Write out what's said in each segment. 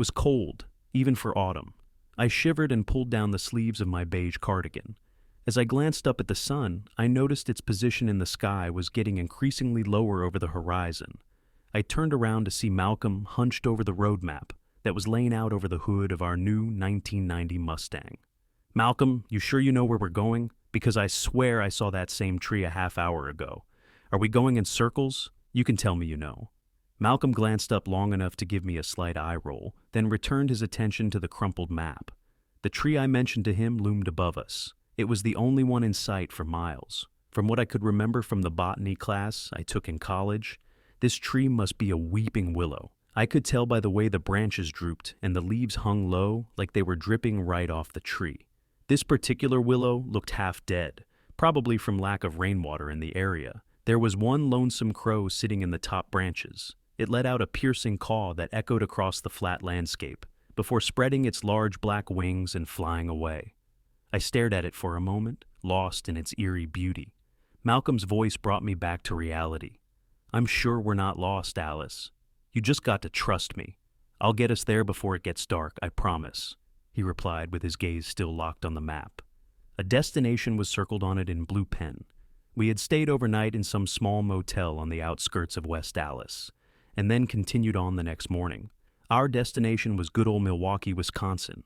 was cold, even for autumn. I shivered and pulled down the sleeves of my beige cardigan. As I glanced up at the sun, I noticed its position in the sky was getting increasingly lower over the horizon. I turned around to see Malcolm hunched over the road map that was laying out over the hood of our new 1990 Mustang. "Malcolm, you sure you know where we're going? Because I swear I saw that same tree a half hour ago. Are we going in circles? You can tell me you know." Malcolm glanced up long enough to give me a slight eye roll, then returned his attention to the crumpled map. The tree I mentioned to him loomed above us. It was the only one in sight for miles. From what I could remember from the botany class I took in college, this tree must be a weeping willow. I could tell by the way the branches drooped and the leaves hung low like they were dripping right off the tree. This particular willow looked half dead, probably from lack of rainwater in the area. There was one lonesome crow sitting in the top branches. It let out a piercing caw that echoed across the flat landscape, before spreading its large black wings and flying away. I stared at it for a moment, lost in its eerie beauty. Malcolm's voice brought me back to reality. "I'm sure we're not lost, Alice. You just got to trust me. I'll get us there before it gets dark, I promise," he replied with his gaze still locked on the map. A destination was circled on it in blue pen. We had stayed overnight in some small motel on the outskirts of West Dallas, and then continued on the next morning. Our destination was good old Milwaukee, Wisconsin.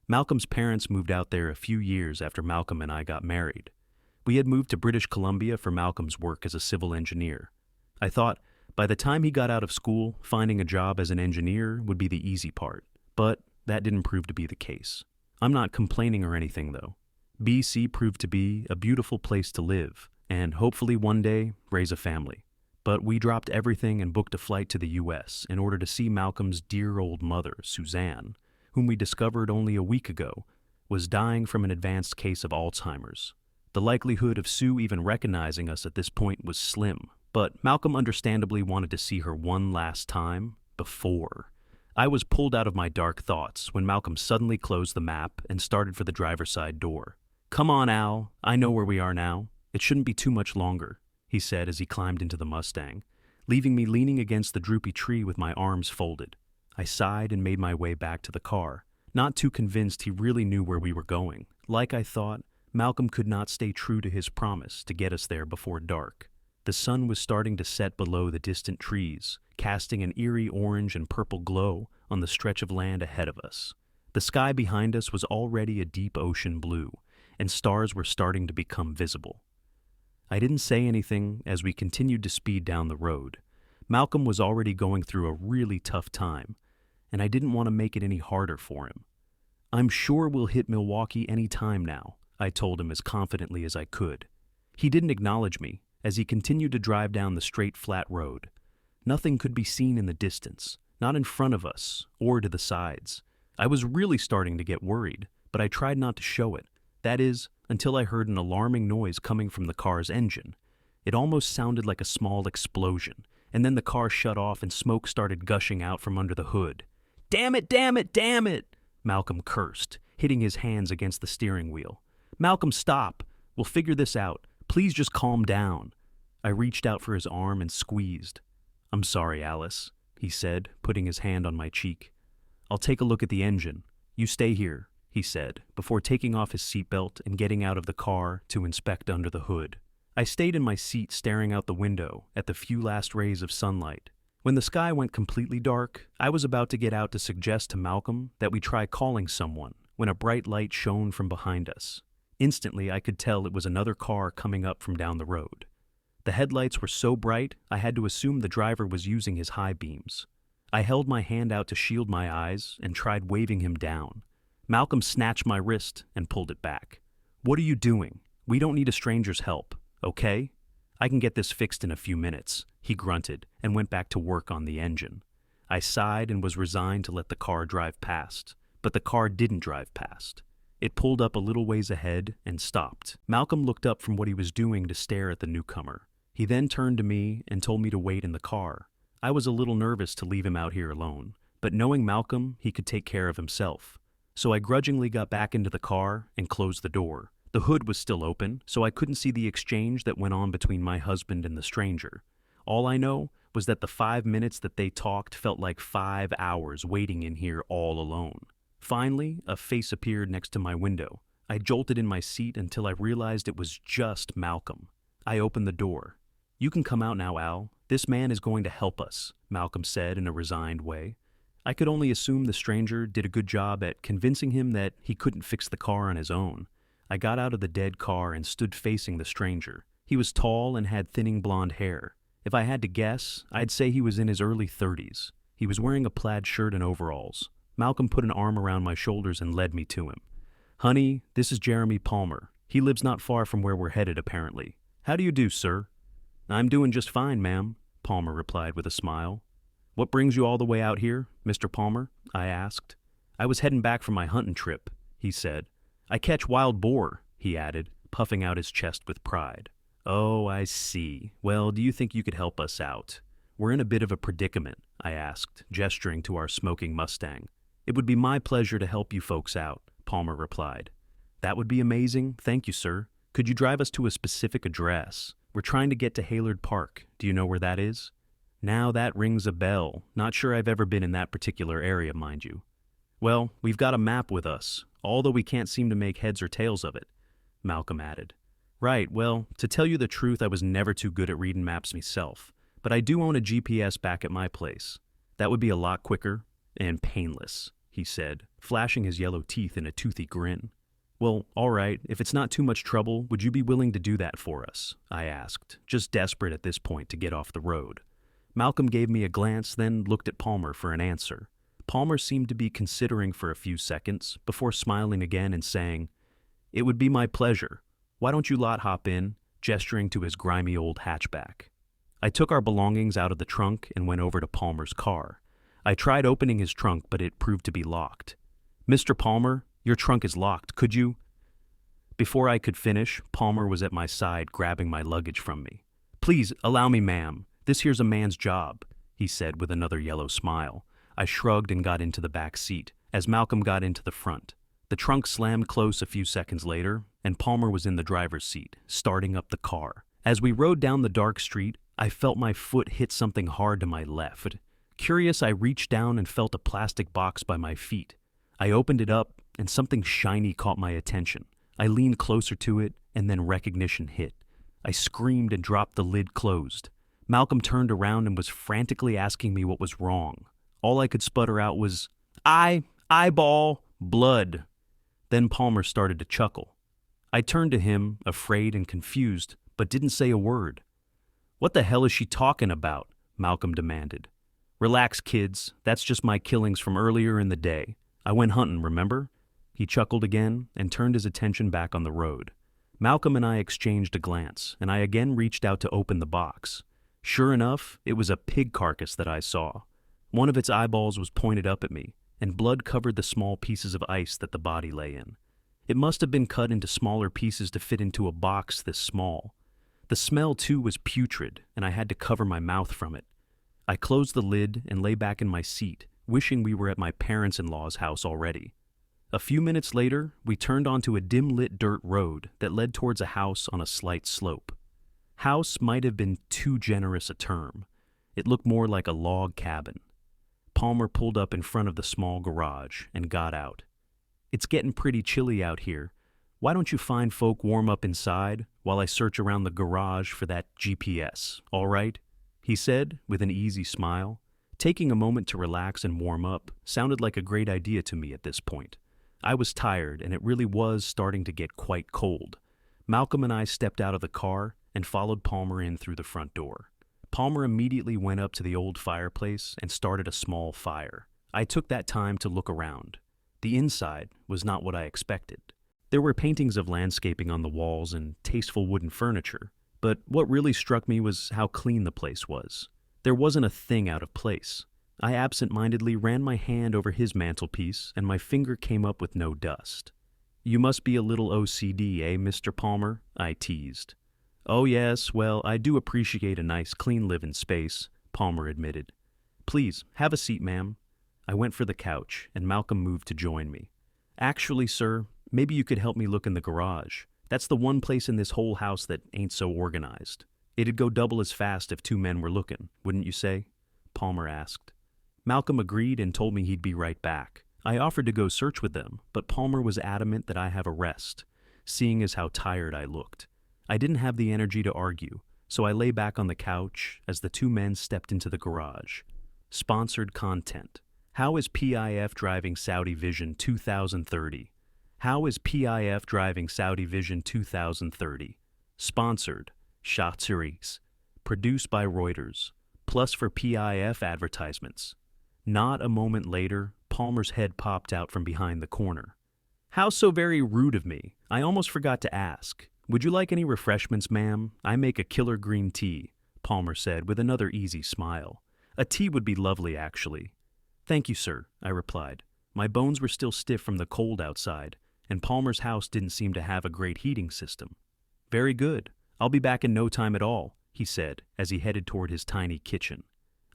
Malcolm's parents moved out there a few years after Malcolm and I got married. We had moved to British Columbia for Malcolm's work as a civil engineer. I thought, by the time he got out of school, finding a job as an engineer would be the easy part, but that didn't prove to be the case. I'm not complaining or anything, though. BC proved to be a beautiful place to live, and hopefully one day raise a family. But we dropped everything and booked a flight to the U.S. in order to see Malcolm's dear old mother, Suzanne, whom we discovered only a week ago, was dying from an advanced case of Alzheimer's. The likelihood of Sue even recognizing us at this point was slim, but Malcolm understandably wanted to see her one last time before. I was pulled out of my dark thoughts when Malcolm suddenly closed the map and started for the driver's side door. "Come on, Al. I know where we are now. It shouldn't be too much longer," he said as he climbed into the Mustang, leaving me leaning against the droopy tree with my arms folded. I sighed and made my way back to the car, not too convinced he really knew where we were going. Like I thought, Malcolm could not stay true to his promise to get us there before dark. The sun was starting to set below the distant trees, casting an eerie orange and purple glow on the stretch of land ahead of us. The sky behind us was already a deep ocean blue, and stars were starting to become visible. I didn't say anything as we continued to speed down the road. Malcolm was already going through a really tough time, and I didn't want to make it any harder for him. "I'm sure we'll hit Milwaukee any time now," I told him as confidently as I could. He didn't acknowledge me as he continued to drive down the straight, flat road. Nothing could be seen in the distance, not in front of us or to the sides. I was really starting to get worried, but I tried not to show it. That is, until I heard an alarming noise coming from the car's engine. It almost sounded like a small explosion, and then the car shut off and smoke started gushing out from under the hood. "Damn it, damn it, damn it!" Malcolm cursed, hitting his hands against the steering wheel. "Malcolm, stop. We'll figure this out. Please just calm down." I reached out for his arm and squeezed. "I'm sorry, Alice," he said, putting his hand on my cheek. "I'll take a look at the engine. You stay here," he said, before taking off his seatbelt and getting out of the car to inspect under the hood. I stayed in my seat staring out the window at the few last rays of sunlight. When the sky went completely dark, I was about to get out to suggest to Malcolm that we try calling someone when a bright light shone from behind us. Instantly, I could tell it was another car coming up from down the road. The headlights were so bright, I had to assume the driver was using his high beams. I held my hand out to shield my eyes and tried waving him down. Malcolm snatched my wrist and pulled it back. "What are you doing? We don't need a stranger's help, okay? I can get this fixed in a few minutes," he grunted and went back to work on the engine. I sighed and was resigned to let the car drive past, but the car didn't drive past. It pulled up a little ways ahead and stopped. Malcolm looked up from what he was doing to stare at the newcomer. He then turned to me and told me to wait in the car. I was a little nervous to leave him out here alone, but knowing Malcolm, he could take care of himself. So I grudgingly got back into the car and closed the door. The hood was still open, so I couldn't see the exchange that went on between my husband and the stranger. All I know was that the 5 minutes that they talked felt like 5 hours waiting in here all alone. Finally, a face appeared next to my window. I jolted in my seat until I realized it was just Malcolm. I opened the door. "You can come out now, Al. This man is going to help us," Malcolm said in a resigned way. I could only assume the stranger did a good job at convincing him that he couldn't fix the car on his own. I got out of the dead car and stood facing the stranger. He was tall and had thinning blonde hair. If I had to guess, I'd say he was in his early 30s. He was wearing a plaid shirt and overalls. Malcolm put an arm around my shoulders and led me to him. "Honey, this is Jeremy Palmer. He lives not far from where we're headed, apparently. How do you do, sir?" "I'm doing just fine, ma'am," Palmer replied with a smile. "What brings you all the way out here, Mr. Palmer?" I asked. "I was heading back from my hunting trip," he said. "I catch wild boar," he added, puffing out his chest with pride. "Oh, I see. Well, do you think you could help us out? We're in a bit of a predicament," I asked, gesturing to our smoking Mustang. "It would be my pleasure to help you folks out," Palmer replied. "That would be amazing. Thank you, sir. Could you drive us to a specific address? We're trying to get to Haylard Park. Do you know where that is?" "Now that rings a bell. Not sure I've ever been in that particular area, mind you." "Well, we've got a map with us, although we can't seem to make heads or tails of it," Malcolm added. "Right, well, to tell you the truth, I was never too good at reading maps myself, but I do own a GPS back at my place. That would be a lot quicker and painless," he said, flashing his yellow teeth in a toothy grin. "Well, all right, if it's not too much trouble, would you be willing to do that for us?" I asked, just desperate at this point to get off the road. Malcolm gave me a glance, then looked at Palmer for an answer. Palmer seemed to be considering for a few seconds before smiling again and saying, "It would be my pleasure. Why don't you lot hop in?" gesturing to his grimy old hatchback. I took our belongings out of the trunk and went over to Palmer's car. I tried opening his trunk, but it proved to be locked. "Mr. Palmer, your trunk is locked. Could you—" Before I could finish, Palmer was at my side grabbing my luggage from me. "Please, allow me, ma'am. This here's a man's job," he said with another yellow smile. I shrugged and got into the back seat, as Malcolm got into the front. The trunk slammed close a few seconds later, and Palmer was in the driver's seat, starting up the car. As we rode down the dark street, I felt my foot hit something hard to my left. Curious, I reached down and felt a plastic box by my feet. I opened it up, and something shiny caught my attention. I leaned closer to it, and then recognition hit. I screamed and dropped the lid closed. Malcolm turned around and was frantically asking me what was wrong. All I could sputter out was, eyeball, blood." Then Palmer started to chuckle. I turned to him, afraid and confused, but didn't say a word. "What the hell is she talking about?" Malcolm demanded. "Relax, kids. That's just my killings from earlier in the day. I went hunting, remember?" He chuckled again and turned his attention back on the road. Malcolm and I exchanged a glance, and I again reached out to open the box. Sure enough, it was a pig carcass that I saw. One of its eyeballs was pointed up at me, and blood covered the small pieces of ice that the body lay in. It must have been cut into smaller pieces to fit into a box this small. The smell, too, was putrid, and I had to cover my mouth from it. I closed the lid and lay back in my seat, wishing we were at my parents-in-law's house already. A few minutes later, we turned onto a dim-lit dirt road that led towards a house on a slight slope. House might have been too generous a term. It looked more like a log cabin. Palmer pulled up in front of the small garage and got out. "It's getting pretty chilly out here. Why don't you fine folk warm up inside while I search around the garage for that GPS, all right?" he said with an easy smile. Taking a moment to relax and warm up sounded like a great idea to me at this point. I was tired, and it really was starting to get quite cold. Malcolm and I stepped out of the car and followed Palmer in through the front door. Palmer immediately went up to the old fireplace and started a small fire. I took that time to look around. The inside was not what I expected. There were paintings of landscaping on the walls and tasteful wooden furniture, but what really struck me was how clean the place was. There wasn't a thing out of place. I absent-mindedly ran my hand over his mantelpiece, and my finger came up with no dust. "You must be a little OCD, eh, Mr. Palmer?" I teased. "Oh yes, well, I do appreciate a nice, clean living space," Palmer admitted. "Please, have a seat, ma'am." I went for the couch, and Malcolm moved to join me. "Actually, sir, maybe you could help me look in the garage. That's the one place in this whole house that ain't so organized." It'd go double as fast if two men were looking, wouldn't you say? Palmer asked. Malcolm agreed and told me he'd be right back. I offered to go search with them, but Palmer was adamant that I have a rest, seeing as how tired I looked. I didn't have the energy to argue, so I lay back on the couch as the two men stepped into the garage. Sponsored content. How is PIF driving Saudi Vision 2030? How is PIF driving Saudi Vision 2030? Sponsored. Series. Produced by Reuters. Plus for PIF advertisements. Not a moment later, Palmer's head popped out from behind the corner. How so very rude of me. I almost forgot to ask. Would you like any refreshments, ma'am? I make a killer green tea, Palmer said with another easy smile. A tea would be lovely, actually. Thank you, sir, I replied. My bones were still stiff from the cold outside, and Palmer's house didn't seem to have a great heating system. Very good. I'll be back in no time at all, he said as he headed toward his tiny kitchen.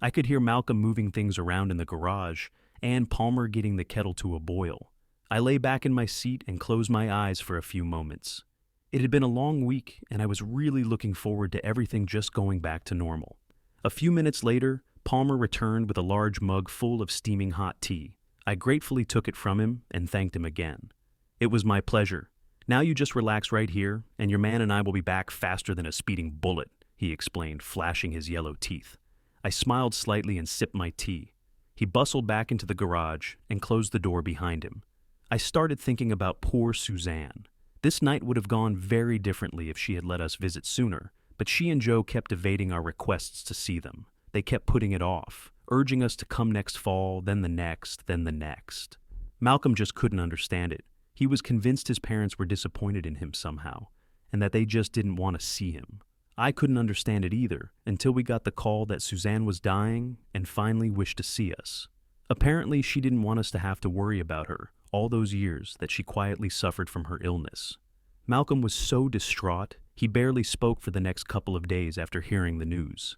I could hear Malcolm moving things around in the garage and Palmer getting the kettle to a boil. I lay back in my seat and closed my eyes for a few moments. It had been a long week, and I was really looking forward to everything just going back to normal. A few minutes later, Palmer returned with a large mug full of steaming hot tea. I gratefully took it from him and thanked him again. It was my pleasure. Now you just relax right here, and your man and I will be back faster than a speeding bullet, he explained, flashing his yellow teeth. I smiled slightly and sipped my tea. He bustled back into the garage and closed the door behind him. I started thinking about poor Suzanne. This night would have gone very differently if she had let us visit sooner, but she and Joe kept evading our requests to see them. They kept putting it off, urging us to come next fall, then the next, then the next. Malcolm just couldn't understand it. He was convinced his parents were disappointed in him somehow, and that they just didn't want to see him. I couldn't understand it either until we got the call that Suzanne was dying and finally wished to see us. Apparently, she didn't want us to have to worry about her all those years that she quietly suffered from her illness. Malcolm was so distraught, he barely spoke for the next couple of days after hearing the news.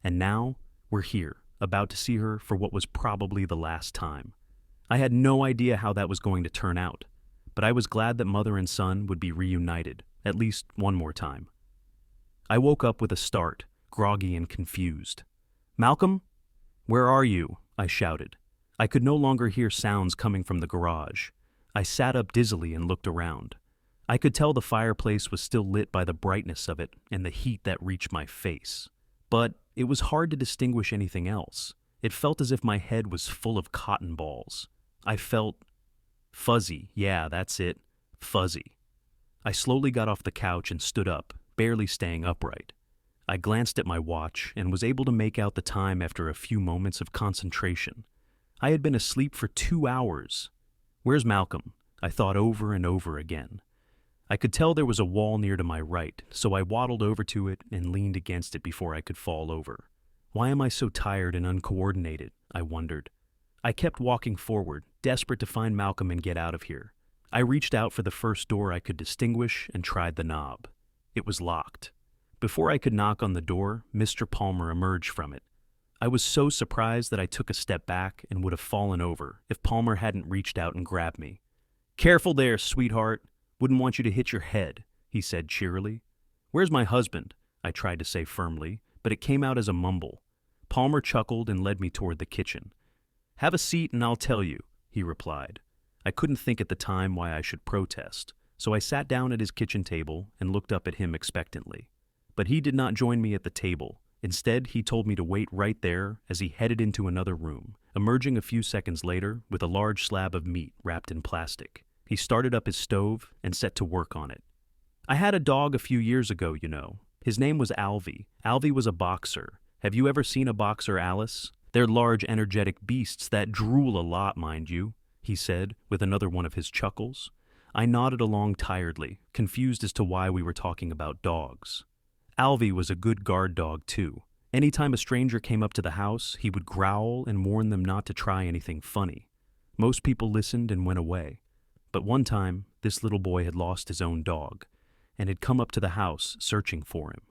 And now, we're here, about to see her for what was probably the last time. I had no idea how that was going to turn out, but I was glad that mother and son would be reunited, at least one more time. I woke up with a start, groggy and confused. Malcolm? Where are you? I shouted. I could no longer hear sounds coming from the garage. I sat up dizzily and looked around. I could tell the fireplace was still lit by the brightness of it and the heat that reached my face. But it was hard to distinguish anything else. It felt as if my head was full of cotton balls. I felt fuzzy. Yeah, that's it. Fuzzy. I slowly got off the couch and stood up, barely staying upright. I glanced at my watch and was able to make out the time after a few moments of concentration. I had been asleep for 2 hours. Where's Malcolm? I thought over and over again. I could tell there was a wall near to my right, so I waddled over to it and leaned against it before I could fall over. Why am I so tired and uncoordinated? I wondered. I kept walking forward, desperate to find Malcolm and get out of here. I reached out for the first door I could distinguish and tried the knob. It was locked. Before I could knock on the door, Mr. Palmer emerged from it. I was so surprised that I took a step back and would have fallen over if Palmer hadn't reached out and grabbed me. "Careful there, sweetheart. Wouldn't want you to hit your head," he said cheerily. "Where's my husband?" I tried to say firmly, but it came out as a mumble. Palmer chuckled and led me toward the kitchen. "Have a seat and I'll tell you," he replied. I couldn't think at the time why I should protest, so I sat down at his kitchen table and looked up at him expectantly. But he did not join me at the table. Instead, he told me to wait right there as he headed into another room, emerging a few seconds later with a large slab of meat wrapped in plastic. He started up his stove and set to work on it. "I had a dog a few years ago, you know. His name was Alvy. Alvy was a boxer. Have you ever seen a boxer, Alice? They're large, energetic beasts that drool a lot, mind you," he said with another one of his chuckles. I nodded along tiredly, confused as to why we were talking about dogs. Alvy was a good guard dog, too. Anytime a stranger came up to the house, he would growl and warn them not to try anything funny. Most people listened and went away. But one time, this little boy had lost his own dog and had come up to the house searching for him.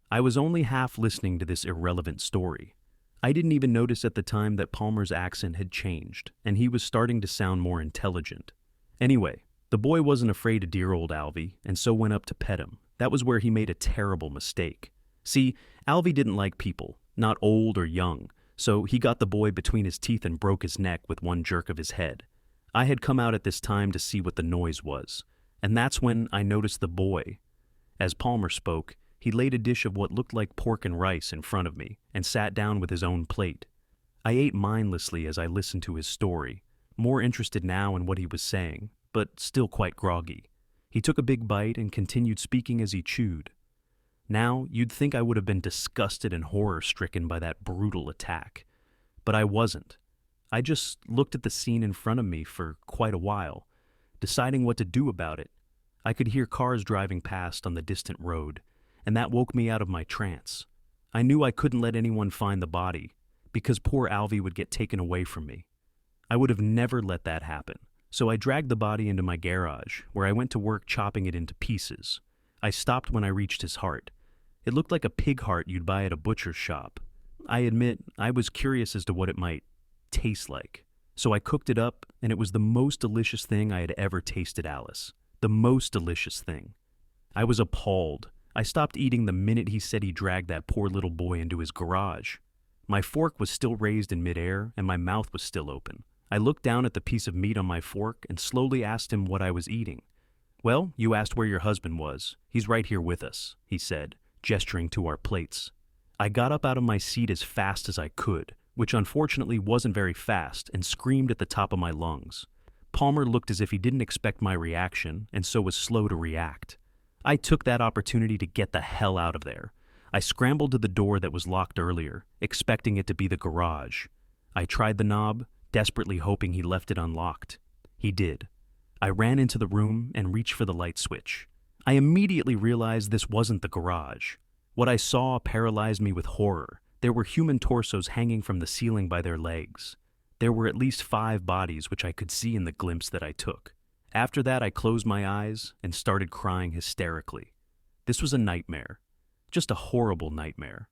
I was only half listening to this irrelevant story. I didn't even notice at the time that Palmer's accent had changed, and he was starting to sound more intelligent. Anyway, the boy wasn't afraid of dear old Alvy, and so went up to pet him. That was where he made a terrible mistake. See, Alvy didn't like people, not old or young, so he got the boy between his teeth and broke his neck with one jerk of his head. I had come out at this time to see what the noise was, and that's when I noticed the boy. As Palmer spoke, he laid a dish of what looked like pork and rice in front of me and sat down with his own plate. I ate mindlessly as I listened to his story, more interested now in what he was saying, but still quite groggy. He took a big bite and continued speaking as he chewed. Now, you'd think I would have been disgusted and horror-stricken by that brutal attack. But I wasn't. I just looked at the scene in front of me for quite a while, deciding what to do about it. I could hear cars driving past on the distant road, and that woke me out of my trance. I knew I couldn't let anyone find the body, because poor Alvy would get taken away from me. I would have never let that happen, so I dragged the body into my garage, where I went to work chopping it into pieces. I stopped when I reached his heart. It looked like a pig heart you'd buy at a butcher's shop. I admit, I was curious as to what it might taste like. So I cooked it up, and it was the most delicious thing I had ever tasted, Alice. The most delicious thing. I was appalled. I stopped eating the minute he said he dragged that poor little boy into his garage. My fork was still raised in midair, and my mouth was still open. I looked down at the piece of meat on my fork and slowly asked him what I was eating. "Well, you asked where your husband was. He's right here with us," he said, gesturing to our plates. I got up out of my seat as fast as I could, which unfortunately wasn't very fast, and screamed at the top of my lungs. Palmer looked as if he didn't expect my reaction, and so was slow to react. I took that opportunity to get the hell out of there. I scrambled to the door that was locked earlier, expecting it to be the garage. I tried the knob, desperately hoping he left it unlocked. He did. I ran into the room and reached for the light switch. I immediately realized this wasn't the garage. What I saw paralyzed me with horror. There were human torsos hanging from the ceiling by their legs. There were at least 5 bodies, which I could see in the glimpse that I took. After that, I closed my eyes and started crying hysterically. This was a nightmare. Just a horrible nightmare.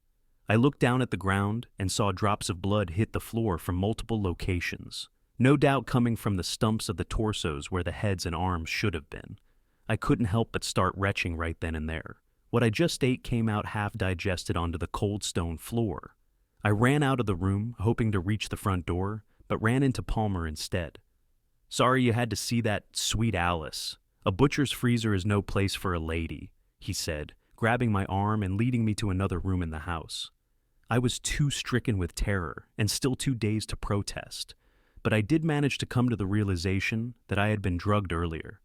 I looked down at the ground and saw drops of blood hit the floor from multiple locations, no doubt coming from the stumps of the torsos where the heads and arms should have been. I couldn't help but start retching right then and there. What I just ate came out half digested onto the cold stone floor. I ran out of the room, hoping to reach the front door, but ran into Palmer instead. "Sorry you had to see that sweet Alice. A butcher's freezer is no place for a lady," he said, grabbing my arm and leading me to another room in the house. I was too stricken with terror and still too dazed to protest, but I did manage to come to the realization that I had been drugged earlier.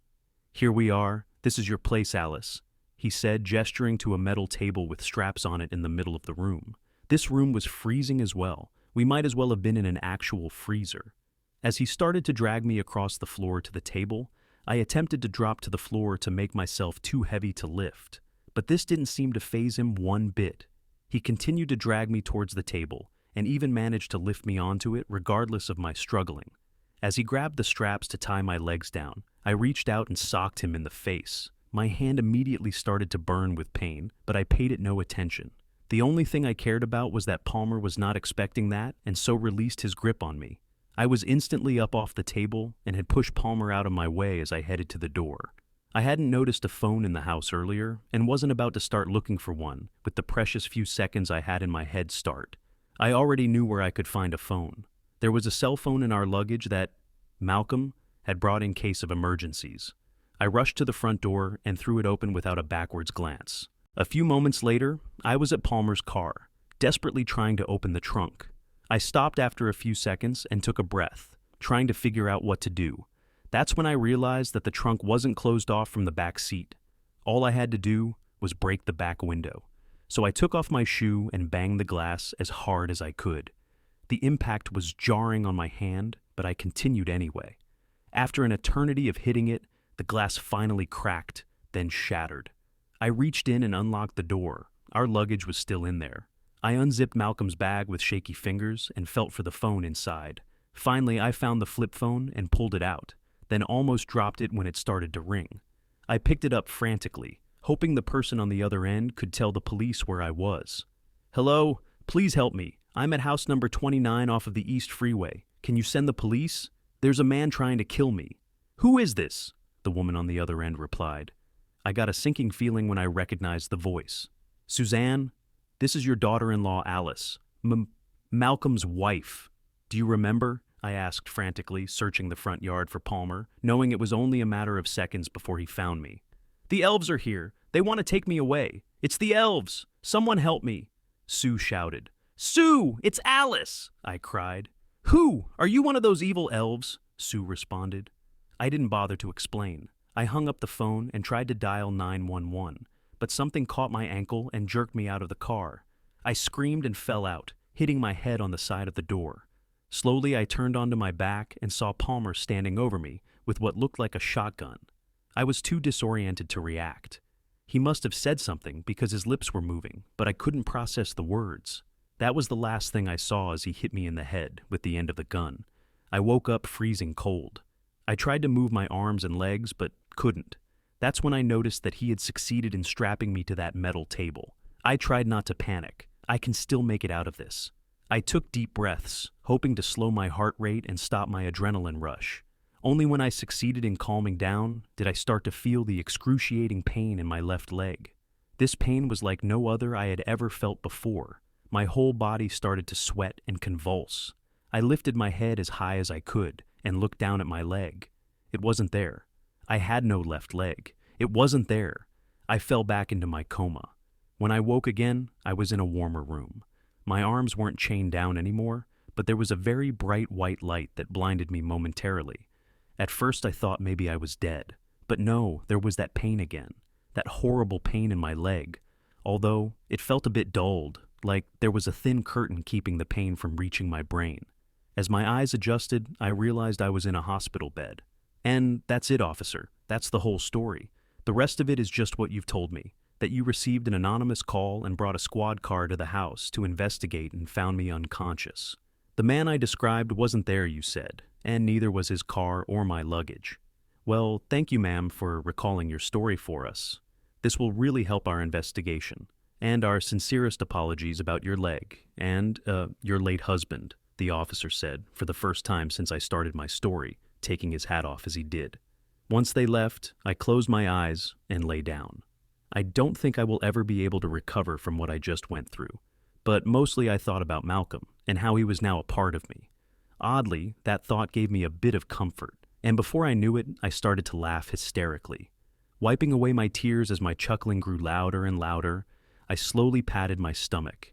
"Here we are. This is your place, Alice," he said, gesturing to a metal table with straps on it in the middle of the room. This room was freezing as well. We might as well have been in an actual freezer. As he started to drag me across the floor to the table, I attempted to drop to the floor to make myself too heavy to lift, but this didn't seem to faze him one bit. He continued to drag me towards the table, and even managed to lift me onto it regardless of my struggling. As he grabbed the straps to tie my legs down, I reached out and socked him in the face. My hand immediately started to burn with pain, but I paid it no attention. The only thing I cared about was that Palmer was not expecting that, and so released his grip on me. I was instantly up off the table and had pushed Palmer out of my way as I headed to the door. I hadn't noticed a phone in the house earlier and wasn't about to start looking for one with the precious few seconds I had in my head start. I already knew where I could find a phone. There was a cell phone in our luggage that Malcolm had brought in case of emergencies. I rushed to the front door and threw it open without a backwards glance. A few moments later, I was at Palmer's car, desperately trying to open the trunk. I stopped after a few seconds and took a breath, trying to figure out what to do. That's when I realized that the trunk wasn't closed off from the back seat. All I had to do was break the back window. So I took off my shoe and banged the glass as hard as I could. The impact was jarring on my hand, but I continued anyway. After an eternity of hitting it, the glass finally cracked, then shattered. I reached in and unlocked the door. Our luggage was still in there. I unzipped Malcolm's bag with shaky fingers and felt for the phone inside. Finally, I found the flip phone and pulled it out, then almost dropped it when it started to ring. I picked it up frantically, hoping the person on the other end could tell the police where I was. "Hello? Please help me. I'm at house number 29 off of the East Freeway. Can you send the police? There's a man trying to kill me." "Who is this?" the woman on the other end replied. I got a sinking feeling when I recognized the voice. "Suzanne, This is your daughter-in-law, Alice. Malcolm's wife. Do you remember? I asked frantically, searching the front yard for Palmer, knowing it was only a matter of seconds before he found me. The elves are here. They want to take me away. It's the elves. Someone help me. Sue shouted. Sue, it's Alice, I cried. Who? Are you one of those evil elves? Sue responded. I didn't bother to explain. I hung up the phone and tried to dial 911, but something caught my ankle and jerked me out of the car. I screamed and fell out, hitting my head on the side of the door. Slowly, I turned onto my back and saw Palmer standing over me with what looked like a shotgun. I was too disoriented to react. He must have said something because his lips were moving, but I couldn't process the words. That was the last thing I saw as he hit me in the head with the end of the gun. I woke up freezing cold. I tried to move my arms and legs, but couldn't. That's when I noticed that he had succeeded in strapping me to that metal table. I tried not to panic. I can still make it out of this. I took deep breaths, hoping to slow my heart rate and stop my adrenaline rush. Only when I succeeded in calming down did I start to feel the excruciating pain in my left leg. This pain was like no other I had ever felt before. My whole body started to sweat and convulse. I lifted my head as high as I could and looked down at my leg. It wasn't there. I had no left leg. It wasn't there. I fell back into my coma. When I woke again, I was in a warmer room. My arms weren't chained down anymore, but there was a very bright white light that blinded me momentarily. At first I thought maybe I was dead, but no, there was that pain again, that horrible pain in my leg, although it felt a bit dulled, like there was a thin curtain keeping the pain from reaching my brain. As my eyes adjusted, I realized I was in a hospital bed. And that's it, officer. That's the whole story. The rest of it is just what you've told me, that you received an anonymous call and brought a squad car to the house to investigate and found me unconscious. The man I described wasn't there, you said, and neither was his car or my luggage. Well, thank you, ma'am, for recalling your story for us. This will really help our investigation, and our sincerest apologies about your leg and, your late husband, the officer said, for the first time since I started my story, taking his hat off as he did. Once they left, I closed my eyes and lay down. I don't think I will ever be able to recover from what I just went through, but mostly I thought about Malcolm and how he was now a part of me. Oddly, that thought gave me a bit of comfort, and before I knew it, I started to laugh hysterically. Wiping away my tears as my chuckling grew louder and louder, I slowly patted my stomach,